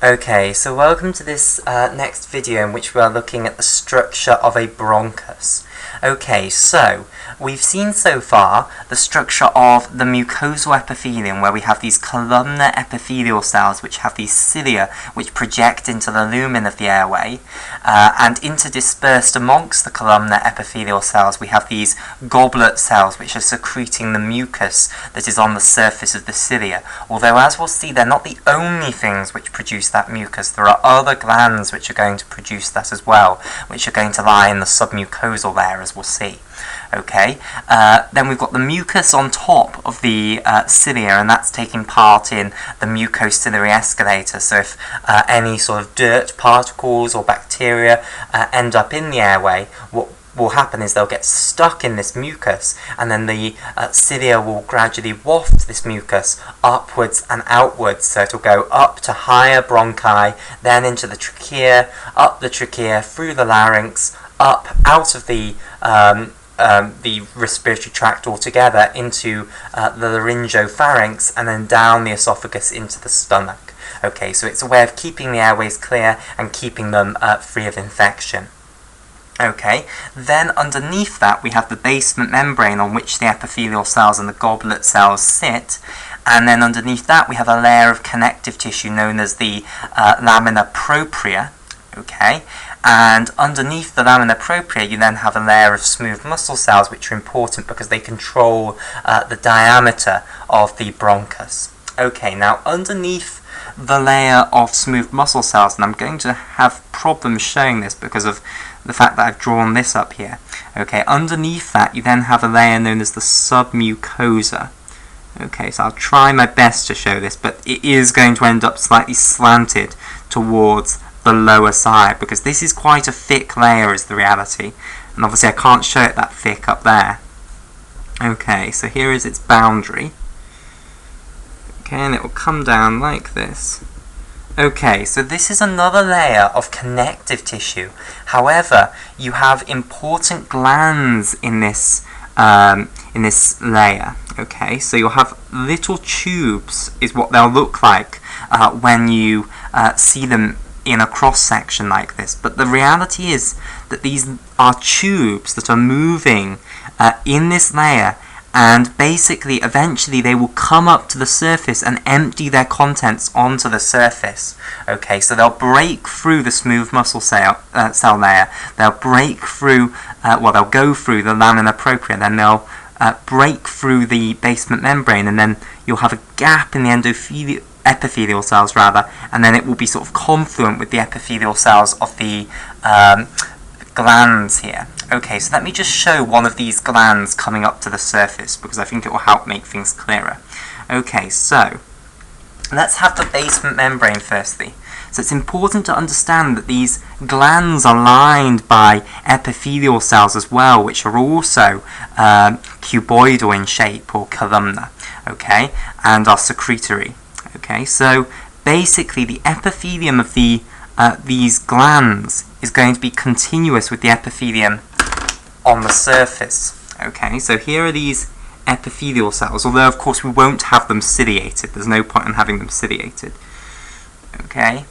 Okay, so welcome to this next video in which we are looking at the structure of a bronchus. Okay, so we've seen so far the structure of the mucosal epithelium, where we have these columnar epithelial cells which have these cilia which project into the lumen of the airway, and interdispersed amongst the columnar epithelial cells we have these goblet cells which are secreting the mucus that is on the surface of the cilia. Although, as we'll see, they're not the only things which produce that mucus. There are other glands which are going to produce that as well, which are going to lie in the submucosal layer, as we'll see. Okay, then we've got the mucus on top of the cilia, and that's taking part in the mucociliary escalator. So if any sort of dirt particles or bacteria end up in the airway, what will happen is they'll get stuck in this mucus, and then the cilia will gradually waft this mucus upwards and outwards. So it'll go up to higher bronchi, then into the trachea, up the trachea, through the larynx, up out of the respiratory tract altogether into the laryngopharynx, and then down the esophagus into the stomach. Okay, so it's a way of keeping the airways clear and keeping them free of infection. Okay, then underneath that we have the basement membrane on which the epithelial cells and the goblet cells sit, and then underneath that we have a layer of connective tissue known as the Lamina Propria. Okay, and underneath the Lamina Propria you then have a layer of smooth muscle cells which are important because they control the diameter of the bronchus. Okay, now underneath the layer of smooth muscle cells, and I'm going to have problems showing this because of the fact that I've drawn this up here. Okay, underneath that you then have a layer known as the submucosa. Okay, so I'll try my best to show this, but it is going to end up slightly slanted towards the lower side because this is quite a thick layer is the reality, and obviously I can't show it that thick up there. Okay, so here is its boundary. Okay, and it will come down like this. Okay, so this is another layer of connective tissue. However, you have important glands in this layer. Okay, so you'll have little tubes, is what they'll look like when you see them in a cross section like this. But the reality is that these are tubes that are moving in this layer, and basically eventually they will come up to the surface and empty their contents onto the surface. Okay, so they'll break through the smooth muscle cell layer, they'll break through, they'll go through the lamina propria, then they'll break through the basement membrane, and then you'll have a gap in the epithelial cells rather, and then it will be sort of confluent with the epithelial cells of the glands here. Okay, so let me just show one of these glands coming up to the surface because I think it will help make things clearer. Okay, so let's have the basement membrane firstly. So it's important to understand that these glands are lined by epithelial cells as well, which are also cuboidal in shape or columnar, okay, and are secretory. Okay, so basically the epithelium of these glands is going to be continuous with the epithelium on the surface. Okay, so here are these epithelial cells, although of course we won't have them ciliated. There's no point in having them ciliated. Okay,